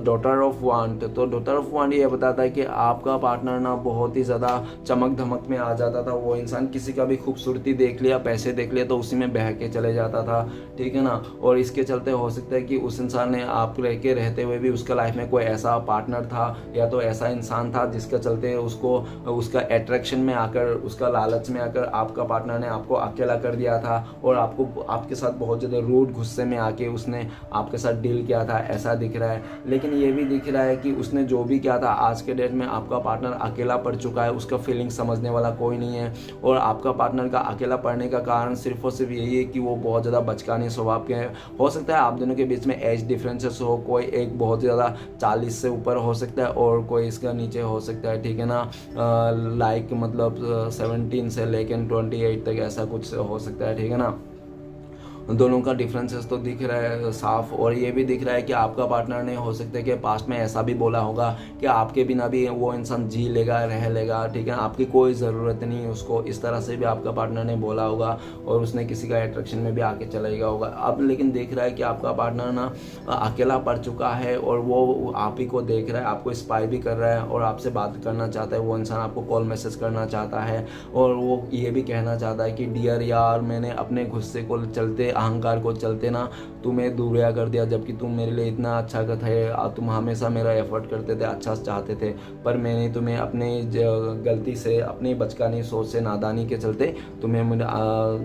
डॉटर ऑफ वांड। तो डॉटर ऑफ वांड ये बताता है कि आपका पार्टनर ना बहुत ही ज़्यादा चमक धमक में आ जाता था। वो इंसान किसी का भी खूबसूरती देख लिया, पैसे देख लिया तो उसी में बह के चले जाता था, ठीक है ना। और जिसके चलते हो सकता है कि उस इंसान ने आप रहते हुए भी उसका लाइफ में कोई ऐसा पार्टनर था या तो ऐसा इंसान था जिसके चलते उसको उसका अट्रैक्शन में आकर, उसका लालच में आकर आपका पार्टनर ने आपको अकेला कर दिया था और आपको आपके साथ बहुत ज़्यादा रूड गुस्से में आके उसने आपके साथ डील किया था, ऐसा दिख रहा है। लेकिन ये भी दिख रहा है कि उसने जो भी किया था आज के डेट में आपका पार्टनर अकेला पड़ चुका है, उसका फीलिंग समझने वाला कोई नहीं है। और आपका पार्टनर का अकेला पड़ने का कारण सिर्फ और सिर्फ यही है कि वो बहुत ज़्यादा बचकाने स्वभाव के हैं। हो सकता है आप दोनों के बीच में एज डिफरेंसेस हो, कोई एक बहुत ज़्यादा 40 से ऊपर हो सकता है और कोई इसका नीचे हो सकता है, ठीक है ना, लाइक मतलब 17 से लेकर 28 तक ऐसा कुछ हो सकता है, ठीक है ना। दोनों का डिफरेंसेस तो दिख रहा है साफ। और ये भी दिख रहा है कि आपका पार्टनर ने हो सकता है कि पास्ट में ऐसा भी बोला होगा कि आपके बिना भी वो इंसान जी लेगा, रह लेगा, ठीक है, आपकी कोई ज़रूरत नहीं है उसको, इस तरह से भी आपका पार्टनर ने बोला होगा और उसने किसी का अट्रैक्शन में भी आके चला गया होगा। अब लेकिन देख रहा है कि आपका पार्टनर ना अकेला पड़ चुका है और वो आप ही को देख रहा है, आपको स्पाई भी कर रहा है और आपसे बात करना चाहता है। वो इंसान आपको कॉल मैसेज करना चाहता है और वो ये भी कहना चाहता है कि डियर यार, मैंने अपने गुस्से को चलते, अहंकार को चलते ना तुम्हें दूरिया कर दिया, जबकि तुम मेरे लिए इतना अच्छा थे, तुम हमेशा मेरा एफर्ट करते थे, अच्छा चाहते थे, पर मैंने तुम्हें अपने गलती से, अपनी बचकानी सोच से, नादानी के चलते तुम्हें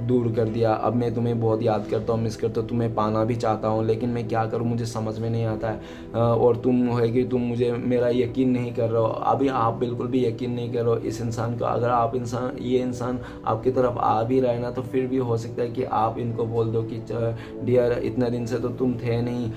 दूर कर दिया। अब मैं तुम्हें बहुत याद करता हूँ, मिस करता हूँ, तुम्हें पाना भी चाहता हूँ, लेकिन मैं क्या करूँ, मुझे समझ में नहीं आता है। और तुम है कि तुम मुझे मेरा यकीन नहीं कर रहे हो, अभी आप बिल्कुल भी यकीन नहीं कर रहे हो इस इंसान का। अगर आप ये इंसान आपकी तरफ आ भी रहे ना, तो फिर भी हो सकता है कि आप इनको बोल दो कि डियर, इतने दिन से तो तुम थे नहीं,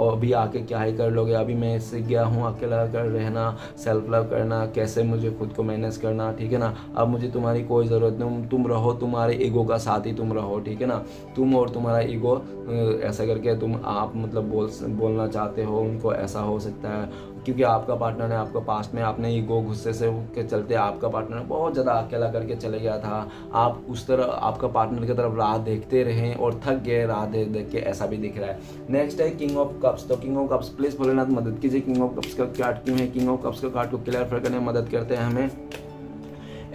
अभी आके क्या ही कर लोगे, अभी मैं सीख गया हूँ अकेला कर रहना, सेल्फ लव करना, कैसे मुझे खुद को मैनेज करना, ठीक है ना, अब मुझे तुम्हारी कोई ज़रूरत नहीं, तुम रहो, तुम्हारे ईगो का साथ ही तुम रहो, ठीक है ना, तुम और तुम्हारा ईगो, ऐसा करके तुम आप मतलब बोलना चाहते हो उनको, ऐसा हो सकता है। क्योंकि आपका पार्टनर ने आपको पास्ट में अपने ईगो, गुस्से से के चलते आपका पार्टनर बहुत ज़्यादा अकेला करके चले गया था। आप उस तरह आपका पार्टनर की तरफ राह देखते रहे और थक गए राह देख देख के, ऐसा भी दिख रहा है। नेक्स्ट है किंग ऑफ कप्स। तो king of cups, please Bholenath मदद कीजिए, किंग ऑफ कप्स का कार्ड क्यों है? किंग ऑफ कप्स का कार्ड को क्लियर करने में मदद करते हैं हमें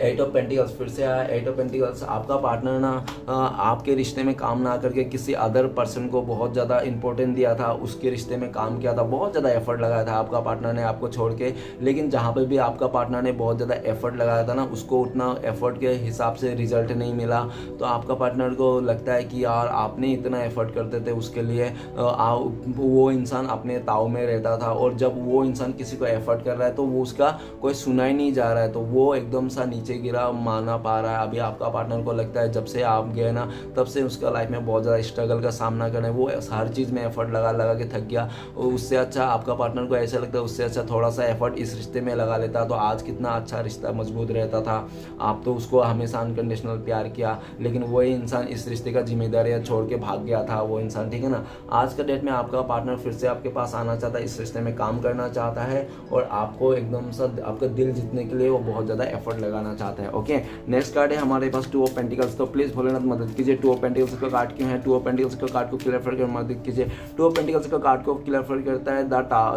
8 ऑफ पेंटिकल्स। फिर से आया 8 ऑफ पेंटिकल्स। आपका पार्टनर ना आपके रिश्ते में काम ना करके किसी अदर पर्सन को बहुत ज़्यादा इंपॉर्टेंस दिया था, उसके रिश्ते में काम किया था, बहुत ज़्यादा एफर्ट लगाया था आपका पार्टनर ने आपको छोड़ के। लेकिन जहाँ पे भी आपका पार्टनर ने बहुत ज़्यादा एफर्ट लगाया था ना, उसको उतना एफर्ट के हिसाब से रिजल्ट नहीं मिला। तो आपका पार्टनर को लगता है कि यार आपने इतना एफर्ट करते थे उसके लिए, वो इंसान अपने ताव में रहता था, और जब वो इंसान किसी को एफर्ट कर रहा है तो वो उसका कोई सुना ही नहीं जा रहा है, तो वो एकदम सा नीचे गिरा, माना पा रहा है। अभी आपका पार्टनर को लगता है जब से आप गए ना, तब से उसका लाइफ में बहुत ज़्यादा स्ट्रगल का सामना करना है, वो हर चीज़ में एफर्ट लगा लगा के थक गया। उससे अच्छा आपका पार्टनर को ऐसा लगता है उससे अच्छा थोड़ा सा एफर्ट इस रिश्ते में लगा लेता तो आज कितना अच्छा रिश्ता मजबूत रहता था। आप तो उसको हमेशा अनकंडीशनल प्यार किया, लेकिन वही इंसान इस रिश्ते का जिम्मेदारियाँ छोड़ के भाग गया था वो इंसान, ठीक है ना। आज का डेट में आपका पार्टनर फिर से आपके पास आना चाहता है, इस रिश्ते में काम करना चाहता है और आपको एकदम सा आपका दिल जीतने के लिए वो बहुत ज़्यादा एफर्ट लगाना चाहता है। ओके, नेक्स्ट कार्ड है हमारे पास 2 ऑफ पेंटिकल्स। तो प्लीज भोलेनाथ मदद कीजिए, 2 ऑफ पेंटिकल्स का कार्ड क्यों है? 2 ऑफ पेंटिकल्स का कार्ड को क्लियर कर मदद कीजिए। 2 ऑफ पेंटिकल्स का कार्ड को क्लियर करता है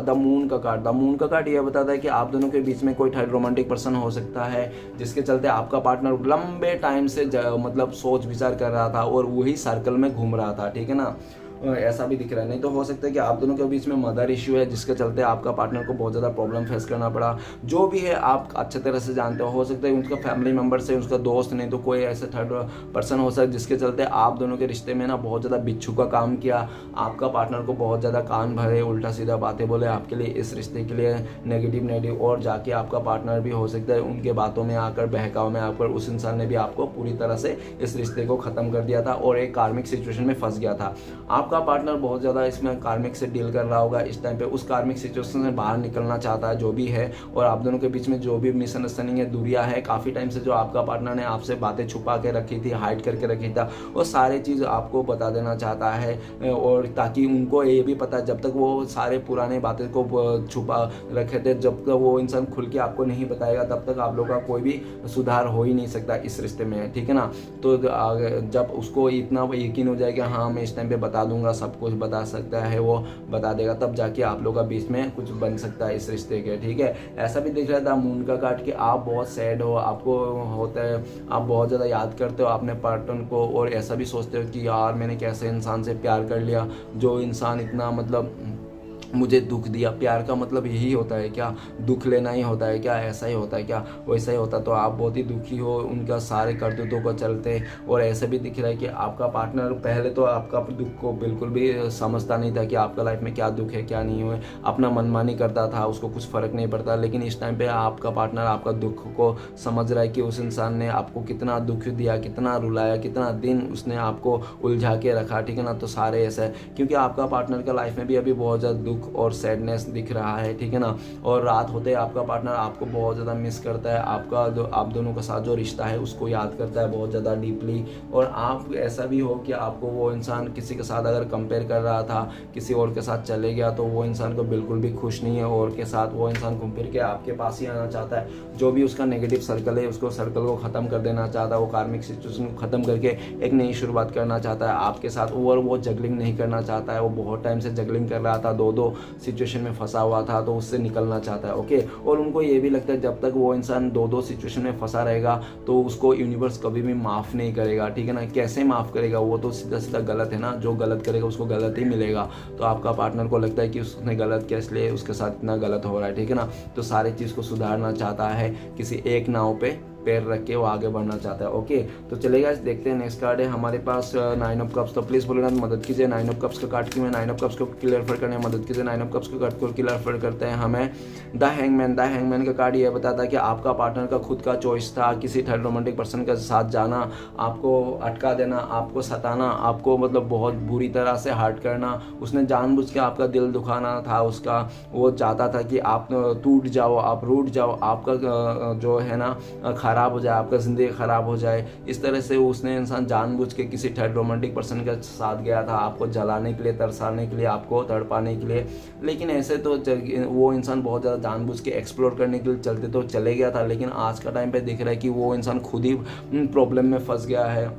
द मून का कार्ड। द मून का कार्ड यह बताता है कि आप दोनों के बीच में कोई थर्ड रोमांटिक पर्सन हो सकता है, जिसके चलते आपका पार्टनर लंबे टाइम से मतलब सोच विचार कर रहा था और वही सर्कल में घूम रहा था, ठीक है ना, ऐसा भी दिख रहा है। नहीं तो हो सकता है कि आप दोनों के बीच में मदर इश्यू है, जिसके चलते आपका पार्टनर को बहुत ज़्यादा प्रॉब्लम फेस करना पड़ा। जो भी है आप अच्छे तरह से जानते हो सकता है उनका फैमिली मेम्बर से, उसका दोस्त, नहीं तो कोई ऐसा थर्ड पर्सन हो सकता है जिसके चलते आप दोनों के रिश्ते में ना बहुत ज़्यादा बिच्छू का काम किया। आपका पार्टनर को बहुत ज़्यादा कान भरे, उल्टा सीधा बातें बोले आपके लिए, इस रिश्ते के लिए नेगेटिव, और जाके आपका पार्टनर भी हो सकता है उनके बातों में आकर, बहकाव में आकर उस इंसान ने भी आपको पूरी तरह से इस रिश्ते को ख़त्म कर दिया था और एक कार्मिक सिचुएशन में फंस गया था। आपका पार्टनर बहुत ज़्यादा इसमें कार्मिक से डील कर रहा होगा इस टाइम पे, उस कार्मिक सिचुएशन से बाहर निकलना चाहता है जो भी है, और आप दोनों के बीच में जो भी मिसअंडरस्टैंडिंग है, दूरियां है, काफ़ी टाइम से जो आपका पार्टनर ने आपसे बातें छुपा के रखी थी, हाइड करके रखी था, वो सारे चीज़ आपको बता देना चाहता है। और ताकि उनको ये भी पता, जब तक वो सारे पुराने बातें को छुपा रखे थे, जब तक वो इंसान खुल के आपको नहीं बताएगा तब तक आप लोगों का कोई भी सुधार हो ही नहीं सकता इस रिश्ते में, ठीक है ना। तो जब उसको इतना यकीन हो जाएगा हाँ मैं इस टाइम पे बता दूंगा दूंगा, सब कुछ बता सकता है, वो बता देगा, तब जाके आप लोग का बीच में कुछ बन सकता है इस रिश्ते के, ठीक है। ऐसा भी दिख रहा था मून का कार्ड कि आप बहुत सैड हो, आपको होता है, आप बहुत ज़्यादा याद करते हो अपने पार्टनर को, और ऐसा भी सोचते हो कि यार मैंने कैसे इंसान से प्यार कर लिया, जो इंसान इतना मतलब मुझे दुख दिया। प्यार का मतलब यही होता है क्या, दुख लेना ही होता है क्या, ऐसा ही होता है क्या, वैसा ही होता। तो आप बहुत ही दुखी हो उनका सारे करतूतों को चलते, और ऐसे भी दिख रहा है कि आपका पार्टनर पहले तो आपका दुख को बिल्कुल भी समझता नहीं था कि आपका लाइफ में क्या दुख है क्या नहीं हुआ, अपना मनमानी करता था, उसको कुछ फर्क नहीं पड़ता। लेकिन इस टाइम पे आपका पार्टनर आपका दुख को समझ रहा है कि उस इंसान ने आपको कितना दुख दिया, कितना रुलाया, कितना दिन उसने आपको उलझा के रखा, ठीक है ना। तो सारे ऐसा है क्योंकि आपका पार्टनर का लाइफ में भी अभी बहुत ज़्यादा दुख और सैडनेस दिख रहा है, ठीक है ना। और रात होते ही आपका पार्टनर आपको बहुत ज़्यादा मिस करता है, आपका जो आप दोनों का साथ जो रिश्ता है उसको याद करता है बहुत ज़्यादा डीपली। और आप ऐसा भी हो कि आपको वो इंसान किसी के साथ अगर कंपेयर कर रहा था, किसी और के साथ चले गया, तो वो इंसान को बिल्कुल भी खुश नहीं है और के साथ वो इंसान घूम फिर के आपके पास ही आना चाहता है। जो भी उसका नेगेटिव सर्कल है उसको सर्कल को ख़त्म कर देना चाहता है, वो कार्मिक सिचुएशन को ख़त्म करके एक नई शुरुआत करना चाहता है आपके साथ। और वो जगलिंग नहीं करना चाहता है, वो बहुत टाइम से जगलिंग कर रहा था, दो सिचुएशन में फंसा हुआ था, तो उससे निकलना चाहता है, ओके। और उनको ये भी लगता है जब तक वो इंसान दो सिचुएशन में फंसा रहेगा तो उसको यूनिवर्स कभी भी माफ़ नहीं करेगा, ठीक है ना। कैसे माफ़ करेगा, वो तो सीधा सीधा गलत है ना, जो गलत करेगा उसको गलत ही मिलेगा। तो आपका पार्टनर को लगता है कि उसने गलत किया इसलिए उसके साथ इतना गलत हो रहा है, ठीक है ना। तो सारी चीज़ को सुधारना चाहता है, किसी एक नाव पे पैर रख के वो आगे बढ़ना चाहता है, ओके। तो चलेगा, देखते हैं नेक्स्ट कार्ड है हमारे पास 9 ऑफ कप्स। तो प्लीज बोलेगा मदद कीजिए, 9 ऑफ कप्स का कार्ड क्यों है, 9 ऑफ कप्स को क्लियरफाई करने में मदद कीजिए। 9 ऑफ कप्स का कार्ड को क्लियरफाई करते हैं हमें द हैंगमैन। द हैंगमैन का कार्ड ये बताता है कि आपका पार्टनर का खुद का चॉइस था, किसी थर्ड रोमांटिक पर्सन के साथ जाना, आपको अटका देना, आपको सताना, आपको मतलब बहुत बुरी तरह से हर्ट करना, उसने जानबूझ के आपका दिल दुखाना था उसका। वो चाहता था कि आप टूट जाओ, आप रूठ जाओ, आपका जो है ना खराब हो जाए, आपका ज़िंदगी ख़राब हो जाए। इस तरह से उसने इंसान जानबूझ के किसी थर्ड रोमांटिक पर्सन के साथ गया था, आपको जलाने के लिए, तरसाने के लिए, आपको तड़पाने के लिए। लेकिन ऐसे तो वो इंसान बहुत ज़्यादा जानबूझ के एक्सप्लोर करने के लिए चलते तो चले गया था, लेकिन आज का टाइम पे दिख रहा है कि वो इंसान खुद ही प्रॉब्लम में फंस गया है।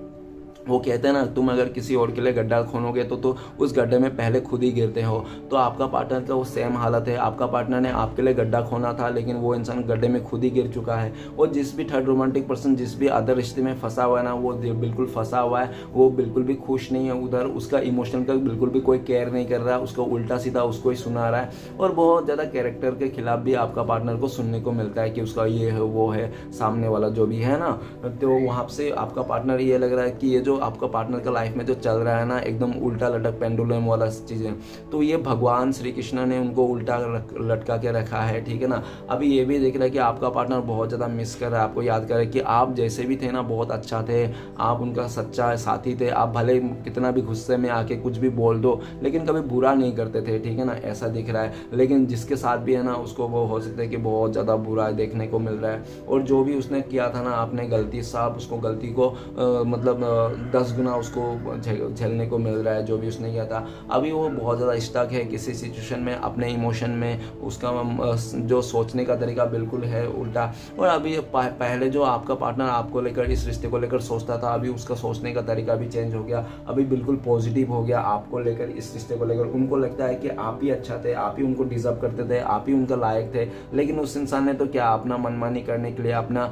वो कहते हैं ना, तुम अगर किसी और के लिए गड्ढा खोनोगे तो उस गड्ढे में पहले खुद ही गिरते हो। तो आपका पार्टनर का वो सेम हालत है, आपका पार्टनर ने आपके लिए गड्ढा खोना था लेकिन वो इंसान गड्ढे में खुद ही गिर चुका है। और जिस भी थर्ड रोमांटिक पर्सन, जिस भी अदर रिश्ते में फंसा हुआ है ना, वो बिल्कुल फंसा हुआ है, वो बिल्कुल भी खुश नहीं है उधर, उसका इमोशन का बिल्कुल भी कोई केयर नहीं कर रहा है, उसका उल्टा सीधा उसको ही सुना रहा है। और बहुत ज़्यादा कैरेक्टर के खिलाफ भी आपका पार्टनर को सुनने को मिलता है कि उसका ये है वो है, सामने वाला जो भी है ना। तो वहाँ से आपका पार्टनर ये लग रहा है कि ये जो आपका पार्टनर का लाइफ में जो चल रहा है ना, एकदम उल्टा लटक पेंडुलम वाला चीज़ें, तो ये भगवान श्री कृष्ण ने उनको उल्टा लटका के रखा है, ठीक है ना। अभी ये भी देख रहा है कि आपका पार्टनर बहुत ज़्यादा मिस कर रहा है, आपको याद कर रहा है कि आप जैसे भी थे ना बहुत अच्छा थे, आप उनका सच्चा साथी थे, आप भले कितना भी गुस्से में आके कुछ भी बोल दो लेकिन कभी बुरा नहीं करते थे, ठीक है ना, ऐसा दिख रहा है। लेकिन जिसके साथ भी है ना उसको वो हो सकता है कि बहुत ज़्यादा बुरा देखने को मिल रहा है। और जो भी उसने किया था ना, आपने गलती साहब उसको गलती को मतलब 10 गुना उसको झेलने को मिल रहा है जो भी उसने किया था। अभी वो बहुत ज़्यादा स्टक है किसी सिचुएशन में, अपने इमोशन में, उसका जो सोचने का तरीका बिल्कुल है उल्टा। और अभी पहले जो आपका पार्टनर आपको लेकर, इस रिश्ते को लेकर सोचता था, अभी उसका सोचने का तरीका भी चेंज हो गया, अभी बिल्कुल पॉजिटिव हो गया आपको लेकर, इस रिश्ते को लेकर। उनको लगता है कि आप ही अच्छा थे, आप ही उनको डिजर्व करते थे, आप ही उनका लायक थे। लेकिन उस इंसान ने तो क्या, अपना मनमानी करने के लिए, अपना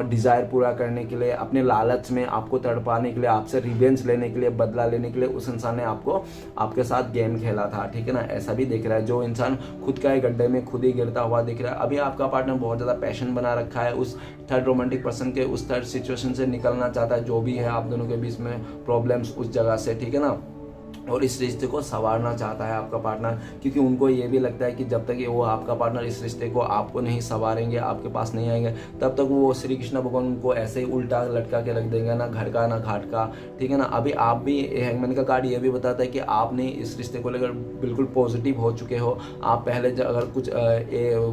डिज़ायर पूरा करने के लिए, अपने लालच में आपको तड़पाने के लिए, आपसे रिवेंज लेने के लिए, बदला लेने के लिए उस इंसान ने आपके साथ गेम खेला था, ठीक है ना। ऐसा भी दिख रहा है, जो इंसान खुद का गड्ढे में खुद ही गिरता हुआ दिख रहा है। अभी आपका पार्टनर बहुत ज़्यादा पैशन बना रखा है उस थर्ड रोमांटिक पर्सन के, उस थर्ड सिचुएशन से निकलना चाहता है, जो भी है आप दोनों के बीच में प्रॉब्लम्स उस जगह से, ठीक है ना। और इस रिश्ते को संवारना चाहता है आपका पार्टनर, क्योंकि उनको ये भी लगता है कि जब तक वो आपका पार्टनर इस रिश्ते को आपको नहीं संवारेंगे, आपके पास नहीं आएंगे, तब तक वो श्री कृष्ण भगवान उनको ऐसे ही उल्टा लटका के रख देंगे, ना घर का ना घाट का, ठीक है ना। अभी आप भी, हैंगमैन का कार्ड ये भी बताता है कि आपने इस रिश्ते को लेकर बिल्कुल पॉजिटिव हो चुके हो। आप पहले अगर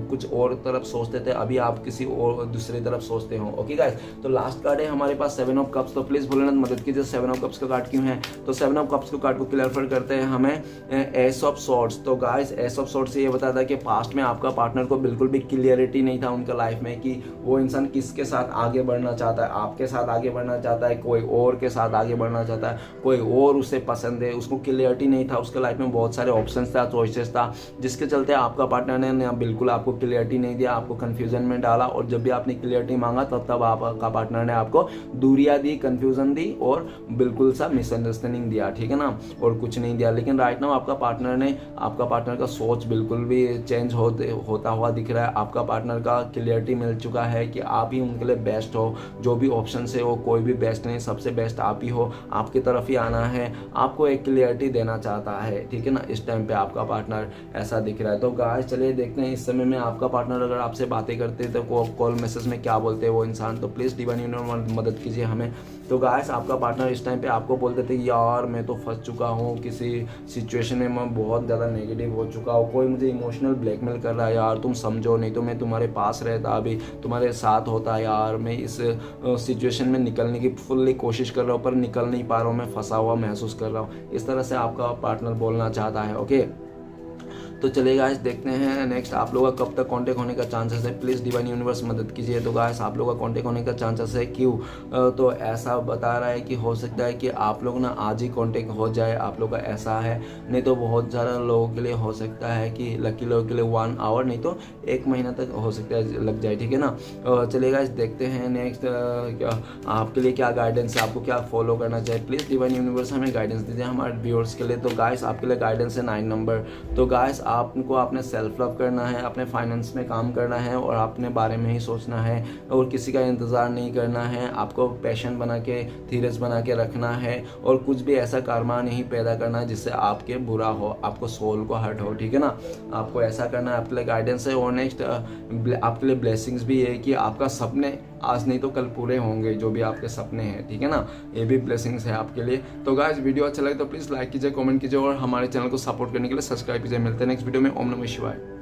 कुछ और तरफ सोचते थे, अभी आप किसी और दूसरी तरफ सोचते हो, ओके गाइस। तो लास्ट कार्ड है हमारे पास 7 ऑफ कप्स। तो प्लीज भूलना मदद कीजिए, 7 ऑफ कप्स का कार्ड क्यों है। तो 7 ऑफ कप्स के कार्ड को रेफर करते हैं हमें एस ऑफ सॉर्ड्स। तो गाइस एस ऑफ सॉर्ड्स से ये बताता है कि पास्ट में आपका पार्टनर को बिल्कुल भी क्लियरिटी नहीं था उनका लाइफ में कि वो इंसान किसके साथ आगे बढ़ना चाहता है, आपके साथ आगे बढ़ना चाहता है, कोई और के साथ आगे बढ़ना चाहता है, कोई और उसे पसंद है, उसको क्लियरिटी नहीं था, उसके लाइफ में बहुत सारे ऑप्शंस था, चॉइसेस था, जिसके चलते आपका पार्टनर ने बिल्कुल आपको क्लियरिटी नहीं दिया, आपको कंफ्यूजन में डाला, और जब भी आपने क्लियरिटी मांगा तब आपका पार्टनर ने आपको दूरियां दी, कंफ्यूजन दी और बिल्कुल सा मिसअंडरस्टैंडिंग दिया, ठीक है ना, और कुछ नहीं दिया। लेकिन राइट नाउ आपका पार्टनर का सोच बिल्कुल भी चेंज होता हुआ दिख रहा है। आपका पार्टनर का क्लियरिटी मिल चुका है कि आप ही उनके लिए बेस्ट हो, जो भी ऑप्शन है वो कोई भी बेस्ट नहीं, सबसे बेस्ट आप ही हो, आपकी तरफ ही आना है, आपको एक क्लियरिटी देना चाहता है, ठीक है ना। इस टाइम पे आपका पार्टनर ऐसा दिख रहा है। तो गाइस चलिए देखते हैं इस समय में आपका पार्टनर अगर आपसे बातें करते हैं तो कॉल मैसेज में क्या बोलते हैं वो इंसान। तो प्लीज़ डिवाइन यूनिवर्स मदद कीजिए हमें। तो गाइस आपका पार्टनर इस टाइम पे आपको बोल देते हैं यार मैं तो फंस चुका हूँ किसी सिचुएशन में, मैं बहुत ज़्यादा नेगेटिव हो चुका हूँ, कोई मुझे इमोशनल ब्लैकमेल कर रहा है यार, तुम समझो, नहीं तो मैं तुम्हारे पास रहता, अभी तुम्हारे साथ होता यार, मैं इस सिचुएशन में निकलने की फुल्ली कोशिश कर रहा हूँ पर निकल नहीं पा रहा हूँ, मैं फंसा हुआ महसूस कर रहा हूँ। इस तरह से आपका पार्टनर बोलना चाहता है। ओके तो चलिए गाइस देखते हैं नेक्स्ट आप लोगों का कब तक कांटेक्ट होने का चांसेस है। प्लीज़ डिवाइन यूनिवर्स मदद कीजिए। तो गाइस आप लोगों का कांटेक्ट होने का चांसेस है, क्यों तो ऐसा बता रहा है कि हो सकता है कि आप लोग ना आज ही कांटेक्ट हो जाए, आप लोग का ऐसा है, नहीं तो बहुत ज़्यादा लोगों के लिए हो सकता है कि लकी लोगों के लिए 1 आवर नहीं तो 1 महीना तक हो सकता है लग जाए, ठीक है ना। चलिए गाइस देखते हैं नेक्स्ट आपके लिए क्या गाइडेंस है, आपको क्या फॉलो करना चाहिए। प्लीज़ डिवाइन यूनिवर्स हमें गाइडेंस दीजिए हमारे व्यूअर्स के लिए। तो गाइस आपके लिए गाइडेंस है 9 नंबर। तो गाइस आपको अपने सेल्फ लव करना है, अपने फाइनेंस में काम करना है और अपने बारे में ही सोचना है और किसी का इंतज़ार नहीं करना है। आपको पैशन बना के, धीरज बना के रखना है और कुछ भी ऐसा कर्मा नहीं पैदा करना है जिससे आपके बुरा हो, आपको सोल को हर्ट हो, ठीक है ना। आपको ऐसा करना है, आपके लिए गाइडेंस है। और नेक्स्ट आपके लिए ब्लेसिंग्स भी है कि आपका सपने आज नहीं तो कल पूरे होंगे, जो भी आपके सपने हैं, ठीक है ना, ये भी ब्लेसिंग्स है आपके लिए। तो गाइस वीडियो अच्छा लगे तो प्लीज़ लाइक कीजिए, कमेंट कीजिए और हमारे चैनल को सपोर्ट करने के लिए सब्सक्राइब कीजिए। मिलते हैं नेक्स्ट वीडियो में। ओम नमः शिवाय।